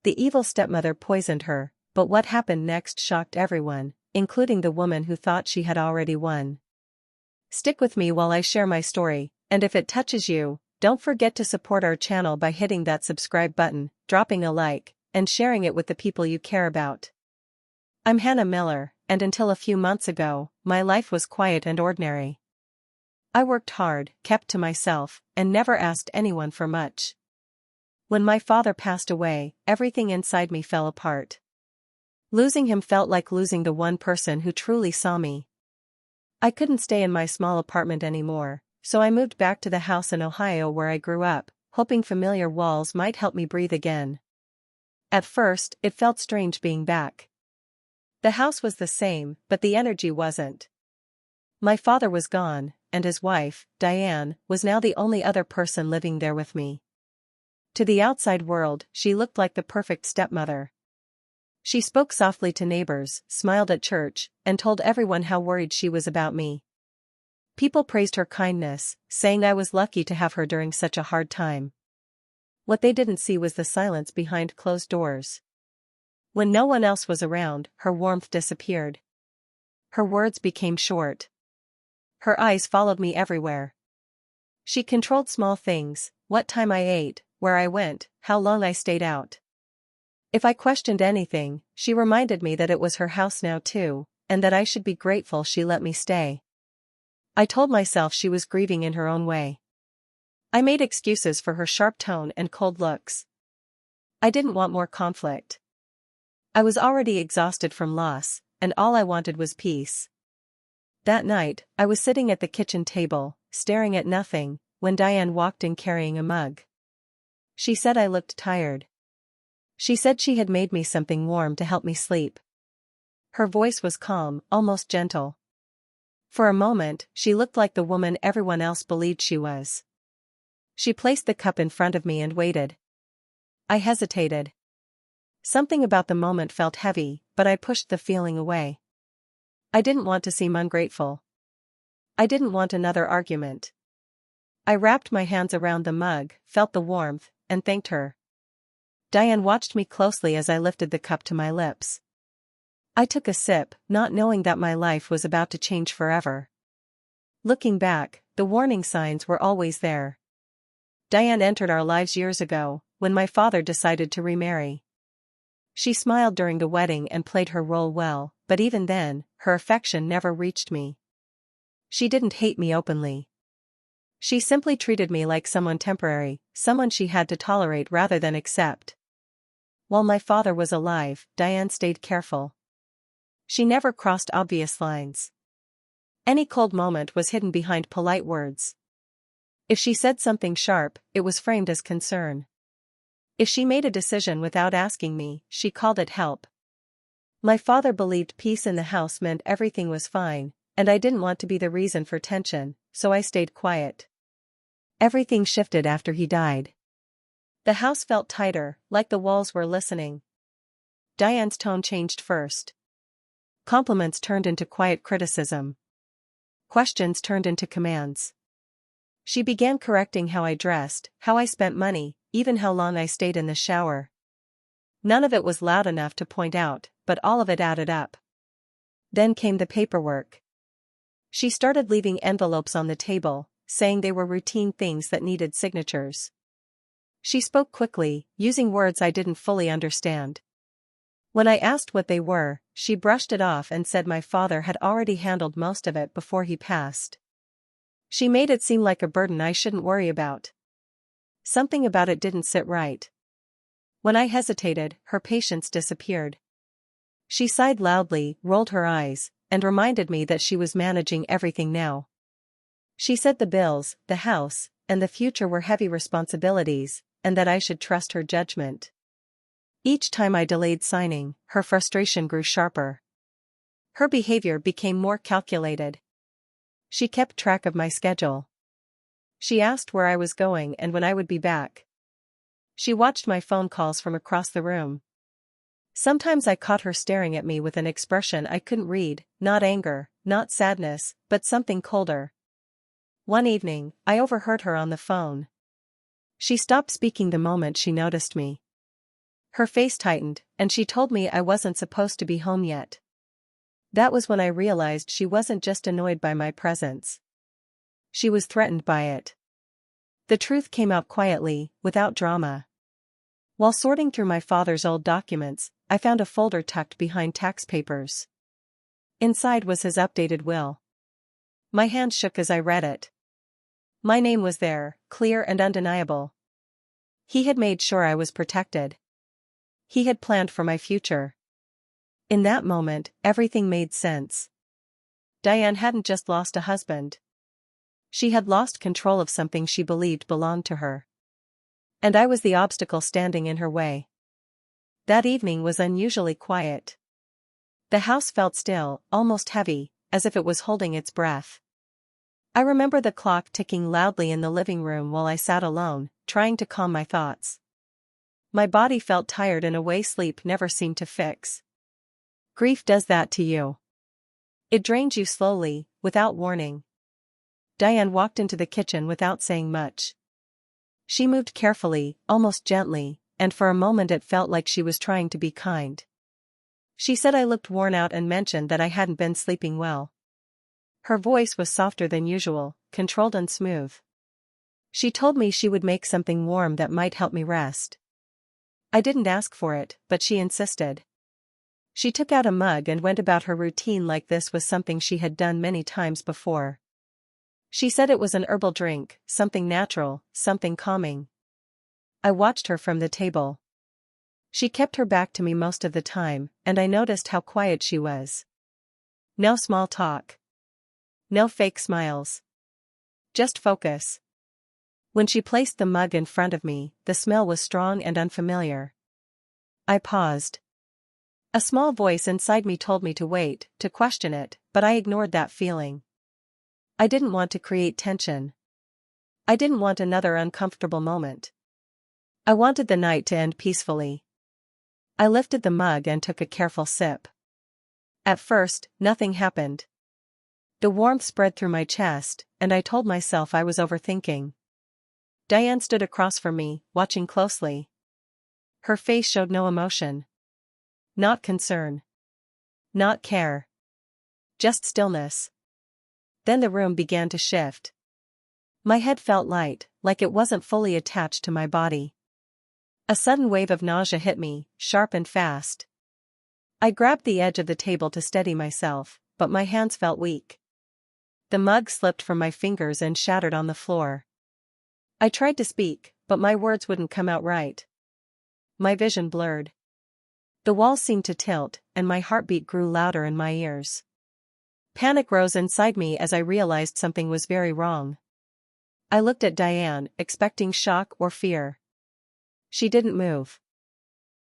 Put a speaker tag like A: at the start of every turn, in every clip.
A: The evil stepmother poisoned her, but what happened next shocked everyone, including the woman who thought she had already won. Stick with me while I share my story, and if it touches you, don't forget to support our channel by hitting that subscribe button, dropping a like, and sharing it with the people you care about. I'm Hannah Miller, and until a few months ago, my life was quiet and ordinary. I worked hard, kept to myself, and never asked anyone for much. When my father passed away, everything inside me fell apart. Losing him felt like losing the one person who truly saw me. I couldn't stay in my small apartment anymore, so I moved back to the house in Ohio where I grew up, hoping familiar walls might help me breathe again. At first, it felt strange being back. The house was the same, but the energy wasn't. My father was gone, and his wife, Diane, was now the only other person living there with me. To the outside world, she looked like the perfect stepmother. She spoke softly to neighbors, smiled at church, and told everyone how worried she was about me. People praised her kindness, saying I was lucky to have her during such a hard time. What they didn't see was the silence behind closed doors. When no one else was around, her warmth disappeared. Her words became short. Her eyes followed me everywhere. She controlled small things: what time I ate, where I went, how long I stayed out. If I questioned anything, she reminded me that it was her house now too, and that I should be grateful she let me stay. I told myself she was grieving in her own way. I made excuses for her sharp tone and cold looks. I didn't want more conflict. I was already exhausted from loss, and all I wanted was peace. That night, I was sitting at the kitchen table, staring at nothing, when Diane walked in carrying a mug. She said I looked tired. She said she had made me something warm to help me sleep. Her voice was calm, almost gentle. For a moment, she looked like the woman everyone else believed she was. She placed the cup in front of me and waited. I hesitated. Something about the moment felt heavy, but I pushed the feeling away. I didn't want to seem ungrateful. I didn't want another argument. I wrapped my hands around the mug, felt the warmth, and thanked her. Diane watched me closely as I lifted the cup to my lips. I took a sip, not knowing that my life was about to change forever. Looking back, the warning signs were always there. Diane entered our lives years ago, when my father decided to remarry. She smiled during the wedding and played her role well, but even then, her affection never reached me. She didn't hate me openly. She simply treated me like someone temporary, someone she had to tolerate rather than accept. While my father was alive, Diane stayed careful. She never crossed obvious lines. Any cold moment was hidden behind polite words. If she said something sharp, it was framed as concern. If she made a decision without asking me, she called it help. My father believed peace in the house meant everything was fine, and I didn't want to be the reason for tension, so I stayed quiet. Everything shifted after he died. The house felt tighter, like the walls were listening. Diane's tone changed first. Compliments turned into quiet criticism. Questions turned into commands. She began correcting how I dressed, how I spent money, even how long I stayed in the shower. None of it was loud enough to point out, but all of it added up. Then came the paperwork. She started leaving envelopes on the table, saying they were routine things that needed signatures. She spoke quickly, using words I didn't fully understand. When I asked what they were, she brushed it off and said my father had already handled most of it before he passed. She made it seem like a burden I shouldn't worry about. Something about it didn't sit right. When I hesitated, her patience disappeared. She sighed loudly, rolled her eyes, and reminded me that she was managing everything now. She said the bills, the house, and the future were heavy responsibilities, and that I should trust her judgment. Each time I delayed signing, her frustration grew sharper. Her behavior became more calculated. She kept track of my schedule. She asked where I was going and when I would be back. She watched my phone calls from across the room. Sometimes I caught her staring at me with an expression I couldn't read, not anger, not sadness, but something colder. One evening, I overheard her on the phone. She stopped speaking the moment she noticed me. Her face tightened, and she told me I wasn't supposed to be home yet. That was when I realized she wasn't just annoyed by my presence. She was threatened by it. The truth came out quietly, without drama. While sorting through my father's old documents, I found a folder tucked behind tax papers. Inside was his updated will. My hand shook as I read it. My name was there, clear and undeniable. He had made sure I was protected. He had planned for my future. In that moment, everything made sense. Diane hadn't just lost a husband. She had lost control of something she believed belonged to her. And I was the obstacle standing in her way. That evening was unusually quiet. The house felt still, almost heavy, as if it was holding its breath. I remember the clock ticking loudly in the living room while I sat alone, trying to calm my thoughts. My body felt tired in a way sleep never seemed to fix. Grief does that to you. It drains you slowly, without warning. Diane walked into the kitchen without saying much. She moved carefully, almost gently, and for a moment it felt like she was trying to be kind. She said I looked worn out and mentioned that I hadn't been sleeping well. Her voice was softer than usual, controlled and smooth. She told me she would make something warm that might help me rest. I didn't ask for it, but she insisted. She took out a mug and went about her routine like this was something she had done many times before. She said it was an herbal drink, something natural, something calming. I watched her from the table. She kept her back to me most of the time, and I noticed how quiet she was. No small talk. No fake smiles. Just focus. When she placed the mug in front of me, the smell was strong and unfamiliar. I paused. A small voice inside me told me to wait, to question it, but I ignored that feeling. I didn't want to create tension. I didn't want another uncomfortable moment. I wanted the night to end peacefully. I lifted the mug and took a careful sip. At first, nothing happened. The warmth spread through my chest, and I told myself I was overthinking. Diane stood across from me, watching closely. Her face showed no emotion. Not concern. Not care. Just stillness. Then the room began to shift. My head felt light, like it wasn't fully attached to my body. A sudden wave of nausea hit me, sharp and fast. I grabbed the edge of the table to steady myself, but my hands felt weak. The mug slipped from my fingers and shattered on the floor. I tried to speak, but my words wouldn't come out right. My vision blurred. The walls seemed to tilt, and my heartbeat grew louder in my ears. Panic rose inside me as I realized something was very wrong. I looked at Diane, expecting shock or fear. She didn't move.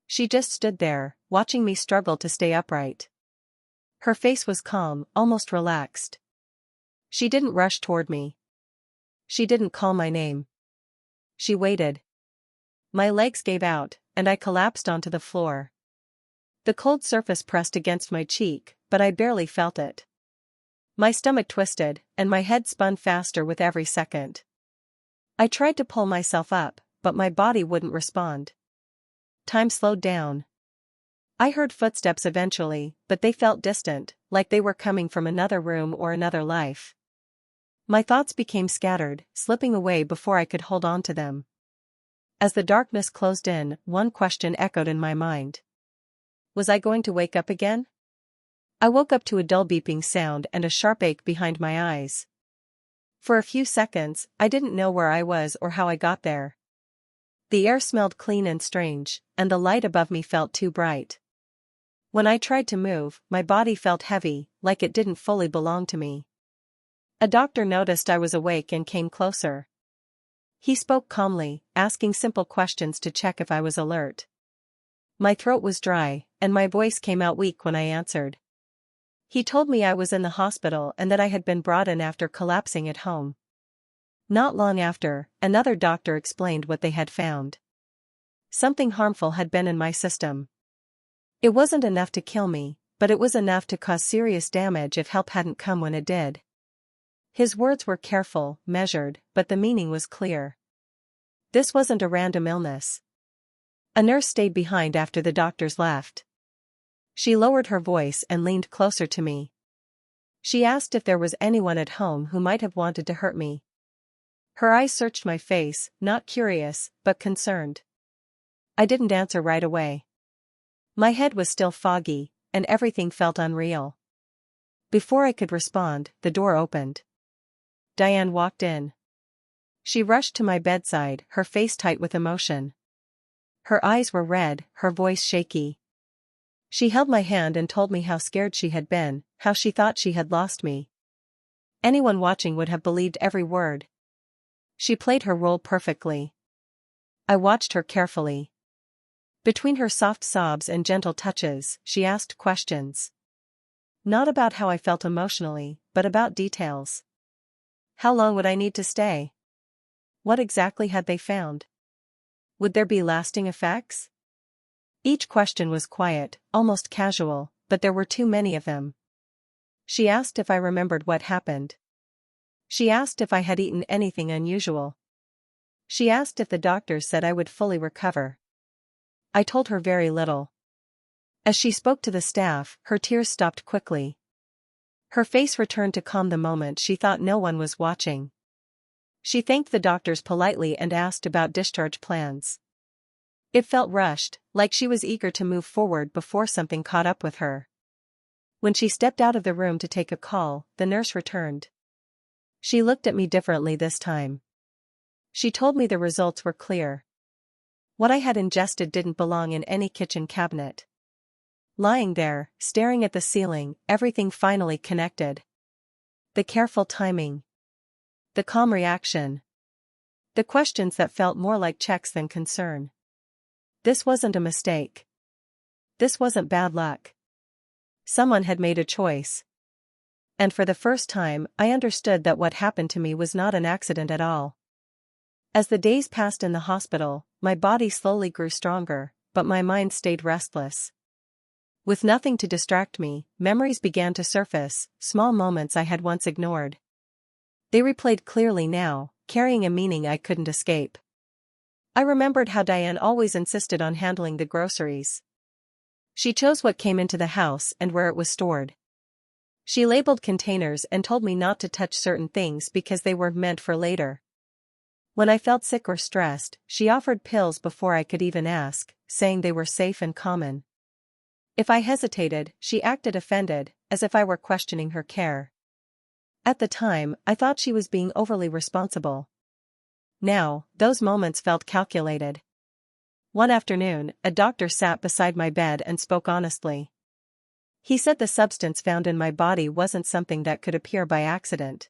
A: She just stood there, watching me struggle to stay upright. Her face was calm, almost relaxed. She didn't rush toward me. She didn't call my name. She waited. My legs gave out, and I collapsed onto the floor. The cold surface pressed against my cheek, but I barely felt it. My stomach twisted, and my head spun faster with every second. I tried to pull myself up, but my body wouldn't respond. Time slowed down. I heard footsteps eventually, but they felt distant, like they were coming from another room or another life. My thoughts became scattered, slipping away before I could hold on to them. As the darkness closed in, one question echoed in my mind. Was I going to wake up again? I woke up to a dull beeping sound and a sharp ache behind my eyes. For a few seconds, I didn't know where I was or how I got there. The air smelled clean and strange, and the light above me felt too bright. When I tried to move, my body felt heavy, like it didn't fully belong to me. A doctor noticed I was awake and came closer. He spoke calmly, asking simple questions to check if I was alert. My throat was dry, and my voice came out weak when I answered. He told me I was in the hospital and that I had been brought in after collapsing at home. Not long after, another doctor explained what they had found. Something harmful had been in my system. It wasn't enough to kill me, but it was enough to cause serious damage if help hadn't come when it did. His words were careful, measured, but the meaning was clear. This wasn't a random illness. A nurse stayed behind after the doctors left. She lowered her voice and leaned closer to me. She asked if there was anyone at home who might have wanted to hurt me. Her eyes searched my face, not curious, but concerned. I didn't answer right away. My head was still foggy, and everything felt unreal. Before I could respond, the door opened. Diane walked in. She rushed to my bedside, her face tight with emotion. Her eyes were red, her voice shaky. She held my hand and told me how scared she had been, how she thought she had lost me. Anyone watching would have believed every word. She played her role perfectly. I watched her carefully. Between her soft sobs and gentle touches, she asked questions. Not about how I felt emotionally, but about details. How long would I need to stay? What exactly had they found? Would there be lasting effects? Each question was quiet, almost casual, but there were too many of them. She asked if I remembered what happened. She asked if I had eaten anything unusual. She asked if the doctors said I would fully recover. I told her very little. As she spoke to the staff, her tears stopped quickly. Her face returned to calm the moment she thought no one was watching. She thanked the doctors politely and asked about discharge plans. It felt rushed, like she was eager to move forward before something caught up with her. When she stepped out of the room to take a call, the nurse returned. She looked at me differently this time. She told me the results were clear. What I had ingested didn't belong in any kitchen cabinet. Lying there, staring at the ceiling, everything finally connected. The careful timing. The calm reaction. The questions that felt more like checks than concern. This wasn't a mistake. This wasn't bad luck. Someone had made a choice. And for the first time, I understood that what happened to me was not an accident at all. As the days passed in the hospital, my body slowly grew stronger, but my mind stayed restless. With nothing to distract me, memories began to surface, small moments I had once ignored. They replayed clearly now, carrying a meaning I couldn't escape. I remembered how Diane always insisted on handling the groceries. She chose what came into the house and where it was stored. She labeled containers and told me not to touch certain things because they were meant for later. When I felt sick or stressed, she offered pills before I could even ask, saying they were safe and common. If I hesitated, she acted offended, as if I were questioning her care. At the time, I thought she was being overly responsible. Now, those moments felt calculated. One afternoon, a doctor sat beside my bed and spoke honestly. He said the substance found in my body wasn't something that could appear by accident.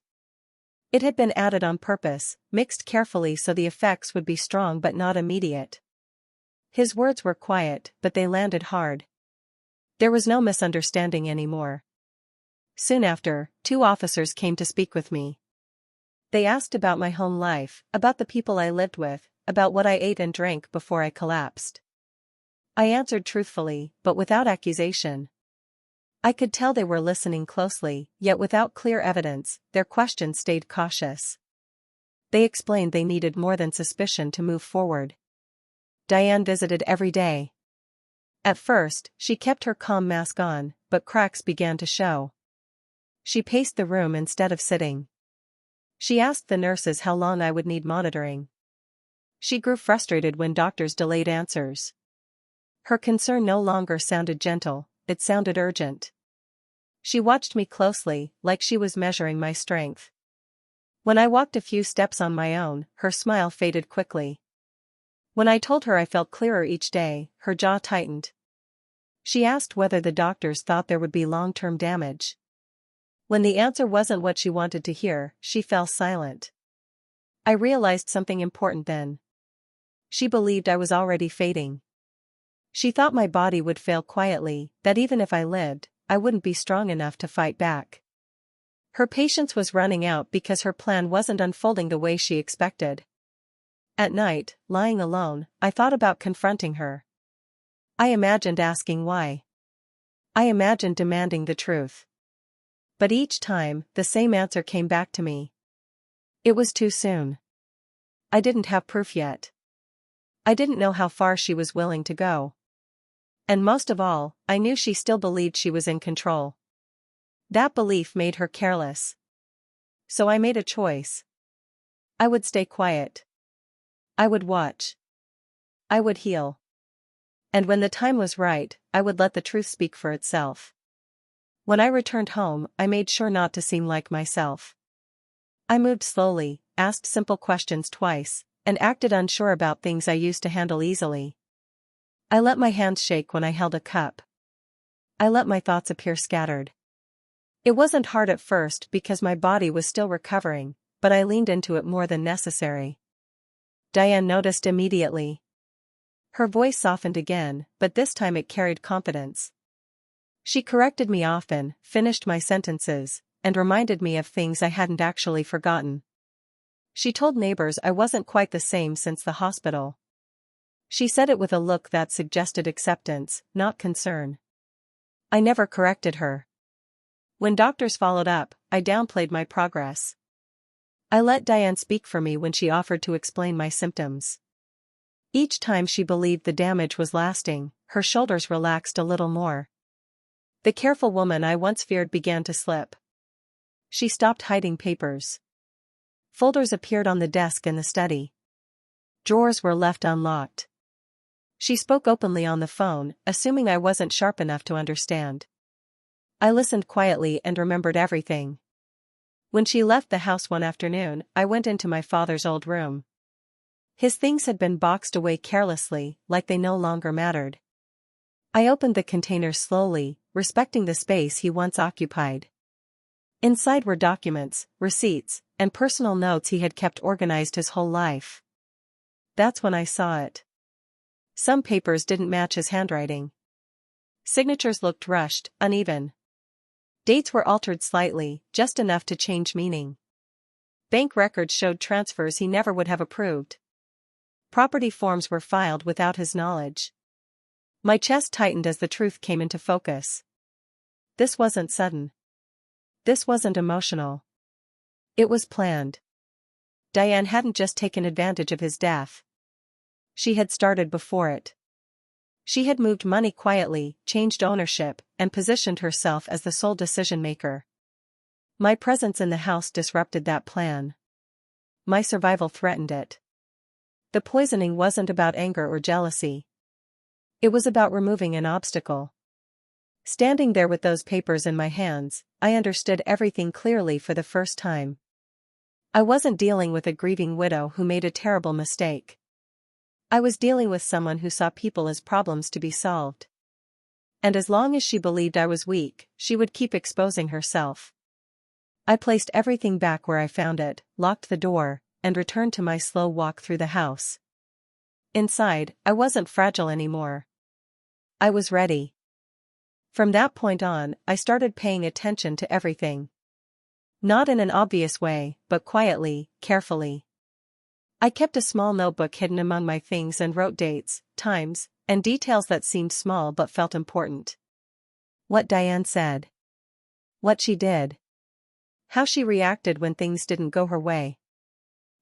A: It had been added on purpose, mixed carefully so the effects would be strong but not immediate. His words were quiet, but they landed hard. There was no misunderstanding anymore. Soon after, 2 officers came to speak with me. They asked about my home life, about the people I lived with, about what I ate and drank before I collapsed. I answered truthfully, but without accusation. I could tell they were listening closely, yet without clear evidence, their questions stayed cautious. They explained they needed more than suspicion to move forward. Diane visited every day. At first, she kept her calm mask on, but cracks began to show. She paced the room instead of sitting. She asked the nurses how long I would need monitoring. She grew frustrated when doctors delayed answers. Her concern no longer sounded gentle, it sounded urgent. She watched me closely, like she was measuring my strength. When I walked a few steps on my own, her smile faded quickly. When I told her I felt clearer each day, her jaw tightened. She asked whether the doctors thought there would be long-term damage. When the answer wasn't what she wanted to hear, she fell silent. I realized something important then. She believed I was already fading. She thought my body would fail quietly, that even if I lived, I wouldn't be strong enough to fight back. Her patience was running out because her plan wasn't unfolding the way she expected. At night, lying alone, I thought about confronting her. I imagined asking why. I imagined demanding the truth. But each time, the same answer came back to me. It was too soon. I didn't have proof yet. I didn't know how far she was willing to go. And most of all, I knew she still believed she was in control. That belief made her careless. So I made a choice. I would stay quiet. I would watch. I would heal. And when the time was right, I would let the truth speak for itself. When I returned home, I made sure not to seem like myself. I moved slowly, asked simple questions twice, and acted unsure about things I used to handle easily. I let my hands shake when I held a cup. I let my thoughts appear scattered. It wasn't hard at first because my body was still recovering, but I leaned into it more than necessary. Diane noticed immediately. Her voice softened again, but this time it carried confidence. She corrected me often, finished my sentences, and reminded me of things I hadn't actually forgotten. She told neighbors I wasn't quite the same since the hospital. She said it with a look that suggested acceptance, not concern. I never corrected her. When doctors followed up, I downplayed my progress. I let Diane speak for me when she offered to explain my symptoms. Each time she believed the damage was lasting, her shoulders relaxed a little more. The careful woman I once feared began to slip. She stopped hiding papers. Folders appeared on the desk in the study. Drawers were left unlocked. She spoke openly on the phone, assuming I wasn't sharp enough to understand. I listened quietly and remembered everything. When she left the house one afternoon, I went into my father's old room. His things had been boxed away carelessly, like they no longer mattered. I opened the containers slowly, respecting the space he once occupied. Inside were documents, receipts, and personal notes he had kept organized his whole life. That's when I saw it. Some papers didn't match his handwriting. Signatures looked rushed, uneven. Dates were altered slightly, just enough to change meaning. Bank records showed transfers he never would have approved. Property forms were filed without his knowledge. My chest tightened as the truth came into focus. This wasn't sudden. This wasn't emotional. It was planned. Diane hadn't just taken advantage of his death. She had started before it. She had moved money quietly, changed ownership, and positioned herself as the sole decision-maker. My presence in the house disrupted that plan. My survival threatened it. The poisoning wasn't about anger or jealousy. It was about removing an obstacle. Standing there with those papers in my hands, I understood everything clearly for the first time. I wasn't dealing with a grieving widow who made a terrible mistake. I was dealing with someone who saw people as problems to be solved. And as long as she believed I was weak, she would keep exposing herself. I placed everything back where I found it, locked the door, and returned to my slow walk through the house. Inside, I wasn't fragile anymore. I was ready. From that point on, I started paying attention to everything. Not in an obvious way, but quietly, carefully. I kept a small notebook hidden among my things and wrote dates, times, and details that seemed small but felt important. What Diane said. What she did. How she reacted when things didn't go her way.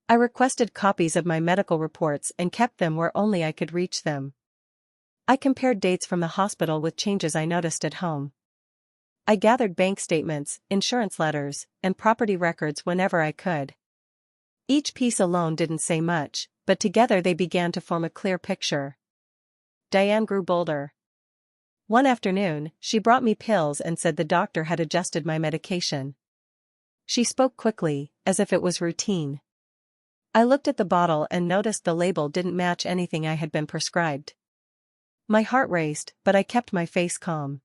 A: I requested copies of my medical reports and kept them where only I could reach them. I compared dates from the hospital with changes I noticed at home. I gathered bank statements, insurance letters, and property records whenever I could. Each piece alone didn't say much, but together they began to form a clear picture. Diane grew bolder. One afternoon, she brought me pills and said the doctor had adjusted my medication. She spoke quickly, as if it was routine. I looked at the bottle and noticed the label didn't match anything I had been prescribed. My heart raced, but I kept my face calm.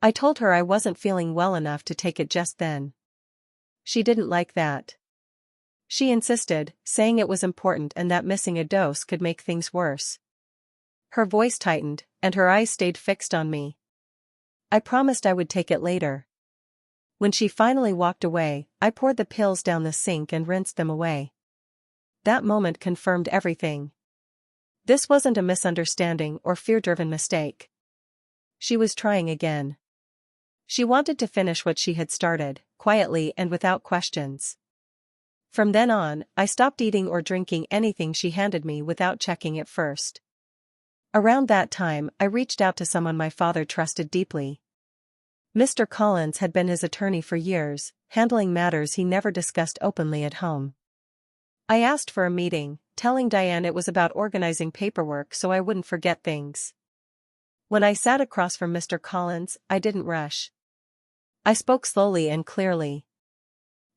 A: I told her I wasn't feeling well enough to take it just then. She didn't like that. She insisted, saying it was important and that missing a dose could make things worse. Her voice tightened, and her eyes stayed fixed on me. I promised I would take it later. When she finally walked away, I poured the pills down the sink and rinsed them away. That moment confirmed everything. This wasn't a misunderstanding or fear-driven mistake. She was trying again. She wanted to finish what she had started, quietly and without questions. From then on, I stopped eating or drinking anything she handed me without checking it first. Around that time, I reached out to someone my father trusted deeply. Mr. Collins had been his attorney for years, handling matters he never discussed openly at home. I asked for a meeting, telling Diane it was about organizing paperwork so I wouldn't forget things. When I sat across from Mr. Collins, I didn't rush. I spoke slowly and clearly.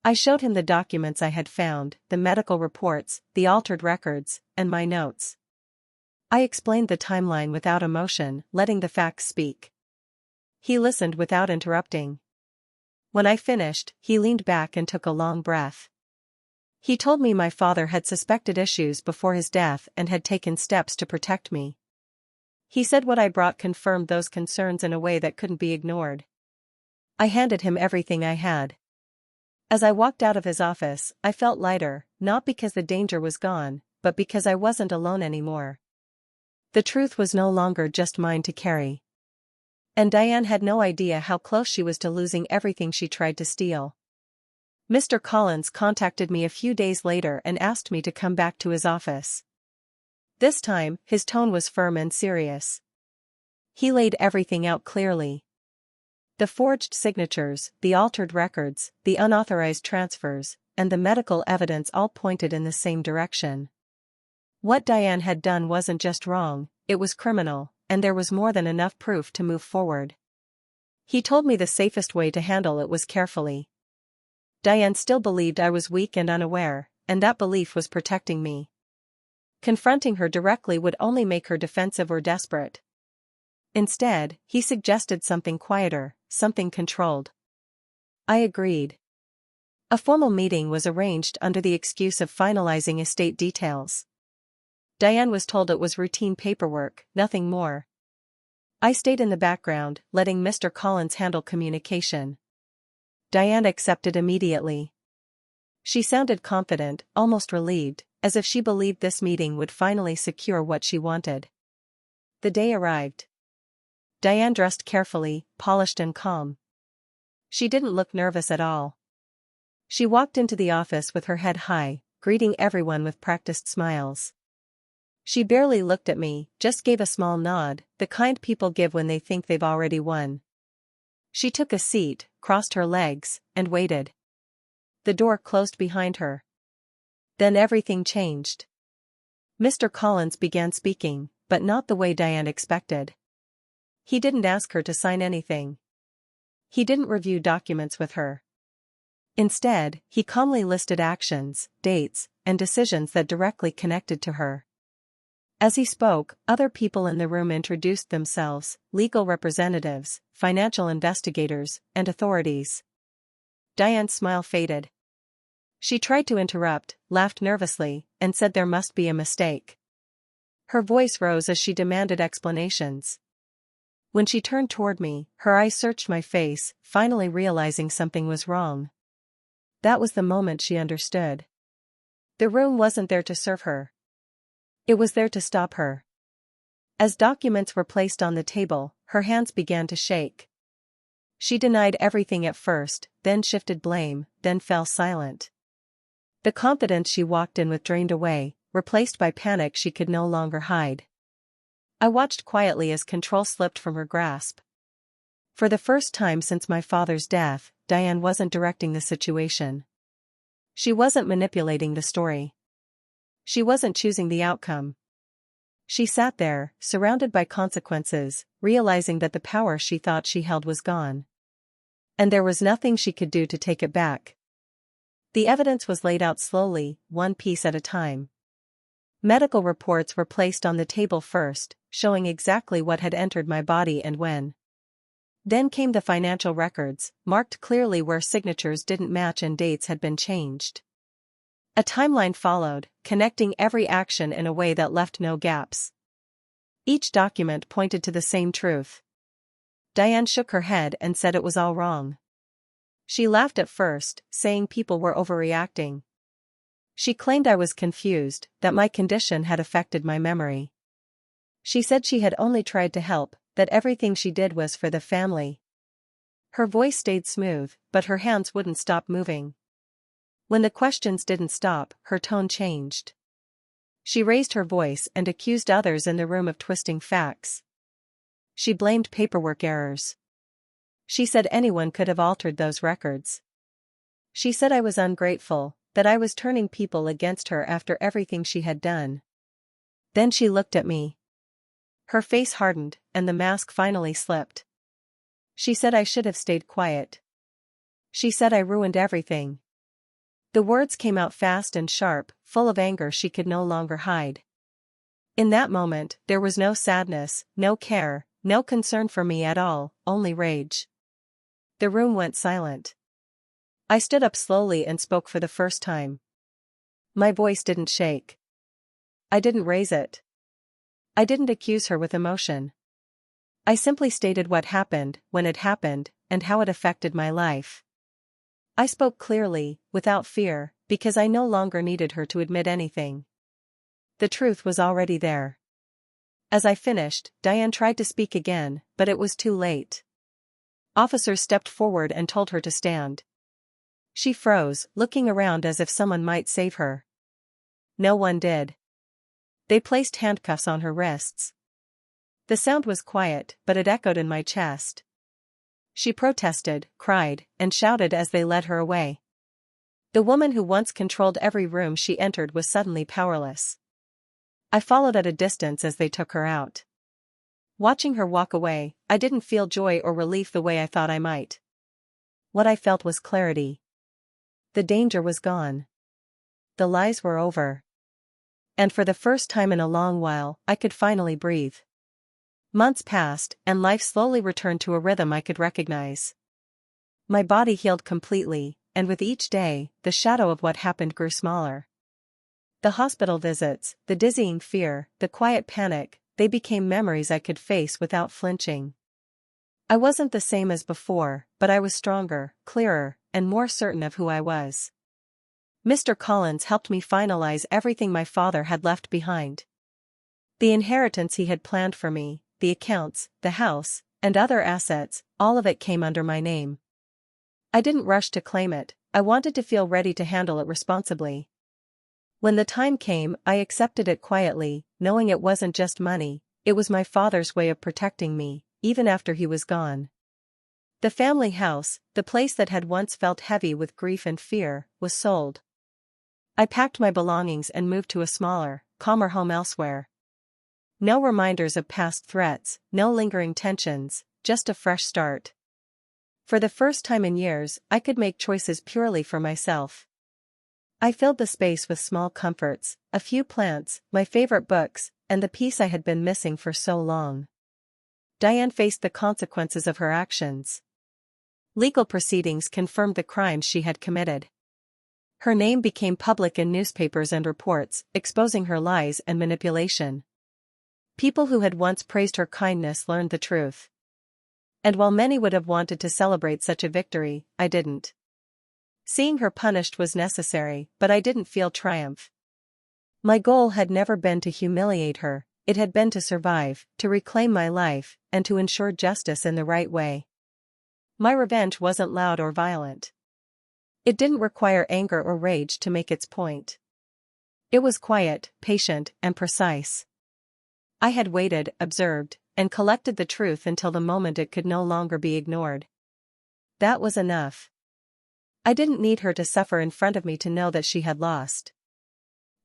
A: I showed him the documents I had found, the medical reports, the altered records, and my notes. I explained the timeline without emotion, letting the facts speak. He listened without interrupting. When I finished, he leaned back and took a long breath. He told me my father had suspected issues before his death and had taken steps to protect me. He said what I brought confirmed those concerns in a way that couldn't be ignored. I handed him everything I had. As I walked out of his office, I felt lighter, not because the danger was gone, but because I wasn't alone anymore. The truth was no longer just mine to carry. And Diane had no idea how close she was to losing everything she tried to steal. Mr. Collins contacted me a few days later and asked me to come back to his office. This time, his tone was firm and serious. He laid everything out clearly. The forged signatures, the altered records, the unauthorized transfers, and the medical evidence all pointed in the same direction. What Diane had done wasn't just wrong, it was criminal, and there was more than enough proof to move forward. He told me the safest way to handle it was carefully. Diane still believed I was weak and unaware, and that belief was protecting me. Confronting her directly would only make her defensive or desperate. Instead, he suggested something quieter, something controlled. I agreed. A formal meeting was arranged under the excuse of finalizing estate details. Diane was told it was routine paperwork, nothing more. I stayed in the background, letting Mr. Collins handle communication. Diane accepted immediately. She sounded confident, almost relieved, as if she believed this meeting would finally secure what she wanted. The day arrived. Diane dressed carefully, polished and calm. She didn't look nervous at all. She walked into the office with her head high, greeting everyone with practiced smiles. She barely looked at me, just gave a small nod, the kind people give when they think they've already won. She took a seat, crossed her legs, and waited. The door closed behind her. Then everything changed. Mr. Collins began speaking, but not the way Diane expected. He didn't ask her to sign anything. He didn't review documents with her. Instead, he calmly listed actions, dates, and decisions that directly connected to her. As he spoke, other people in the room introduced themselves, legal representatives, financial investigators, and authorities. Diane's smile faded. She tried to interrupt, laughed nervously, and said there must be a mistake. Her voice rose as she demanded explanations. When she turned toward me, her eyes searched my face, finally realizing something was wrong. That was the moment she understood. The room wasn't there to serve her. It was there to stop her. As documents were placed on the table, her hands began to shake. She denied everything at first, then shifted blame, then fell silent. The confidence she walked in with drained away, replaced by panic she could no longer hide. I watched quietly as control slipped from her grasp. For the first time since my father's death, Diane wasn't directing the situation. She wasn't manipulating the story. She wasn't choosing the outcome. She sat there, surrounded by consequences, realizing that the power she thought she held was gone. And there was nothing she could do to take it back. The evidence was laid out slowly, one piece at a time. Medical reports were placed on the table first, showing exactly what had entered my body and when. Then came the financial records, marked clearly where signatures didn't match and dates had been changed. A timeline followed, connecting every action in a way that left no gaps. Each document pointed to the same truth. Diane shook her head and said it was all wrong. She laughed at first, saying people were overreacting. She claimed I was confused, that my condition had affected my memory. She said she had only tried to help, that everything she did was for the family. Her voice stayed smooth, but her hands wouldn't stop moving. When the questions didn't stop, her tone changed. She raised her voice and accused others in the room of twisting facts. She blamed paperwork errors. She said anyone could have altered those records. She said I was ungrateful, that I was turning people against her after everything she had done. Then she looked at me. Her face hardened, and the mask finally slipped. She said I should have stayed quiet. She said I ruined everything. The words came out fast and sharp, full of anger she could no longer hide. In that moment, there was no sadness, no care, no concern for me at all, only rage. The room went silent. I stood up slowly and spoke for the first time. My voice didn't shake. I didn't raise it. I didn't accuse her with emotion. I simply stated what happened, when it happened, and how it affected my life. I spoke clearly, without fear, because I no longer needed her to admit anything. The truth was already there. As I finished, Diane tried to speak again, but it was too late. Officers stepped forward and told her to stand. She froze, looking around as if someone might save her. No one did. They placed handcuffs on her wrists. The sound was quiet, but it echoed in my chest. She protested, cried, and shouted as they led her away. The woman who once controlled every room she entered was suddenly powerless. I followed at a distance as they took her out. Watching her walk away, I didn't feel joy or relief the way I thought I might. What I felt was clarity. The danger was gone. The lies were over. And for the first time in a long while, I could finally breathe. Months passed, and life slowly returned to a rhythm I could recognize. My body healed completely, and with each day, the shadow of what happened grew smaller. The hospital visits, the dizzying fear, the quiet panic, they became memories I could face without flinching. I wasn't the same as before, but I was stronger, clearer, and more certain of who I was. Mr. Collins helped me finalize everything my father had left behind. The inheritance he had planned for me, the accounts, the house, and other assets, all of it came under my name. I didn't rush to claim it, I wanted to feel ready to handle it responsibly. When the time came, I accepted it quietly, knowing it wasn't just money, it was my father's way of protecting me, even after he was gone. The family house, the place that had once felt heavy with grief and fear, was sold. I packed my belongings and moved to a smaller, calmer home elsewhere. No reminders of past threats, no lingering tensions, just a fresh start. For the first time in years, I could make choices purely for myself. I filled the space with small comforts, a few plants, my favorite books, and the peace I had been missing for so long. Diane faced the consequences of her actions. Legal proceedings confirmed the crimes she had committed. Her name became public in newspapers and reports, exposing her lies and manipulation. People who had once praised her kindness learned the truth. And while many would have wanted to celebrate such a victory, I didn't. Seeing her punished was necessary, but I didn't feel triumph. My goal had never been to humiliate her, it had been to survive, to reclaim my life, and to ensure justice in the right way. My revenge wasn't loud or violent. It didn't require anger or rage to make its point. It was quiet, patient, and precise. I had waited, observed, and collected the truth until the moment it could no longer be ignored. That was enough. I didn't need her to suffer in front of me to know that she had lost.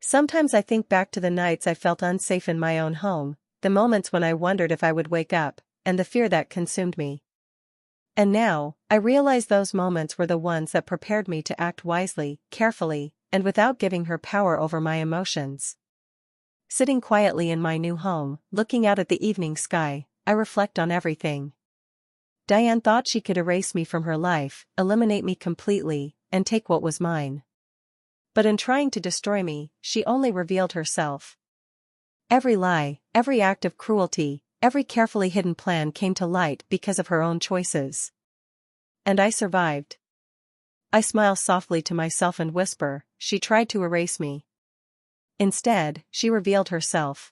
A: Sometimes I think back to the nights I felt unsafe in my own home, the moments when I wondered if I would wake up, and the fear that consumed me. And now, I realize those moments were the ones that prepared me to act wisely, carefully, and without giving her power over my emotions. Sitting quietly in my new home, looking out at the evening sky, I reflect on everything. Diane thought she could erase me from her life, eliminate me completely, and take what was mine. But in trying to destroy me, she only revealed herself. Every lie, every act of cruelty, every carefully hidden plan came to light because of her own choices. And I survived. I smile softly to myself and whisper, she tried to erase me. Instead, she revealed herself.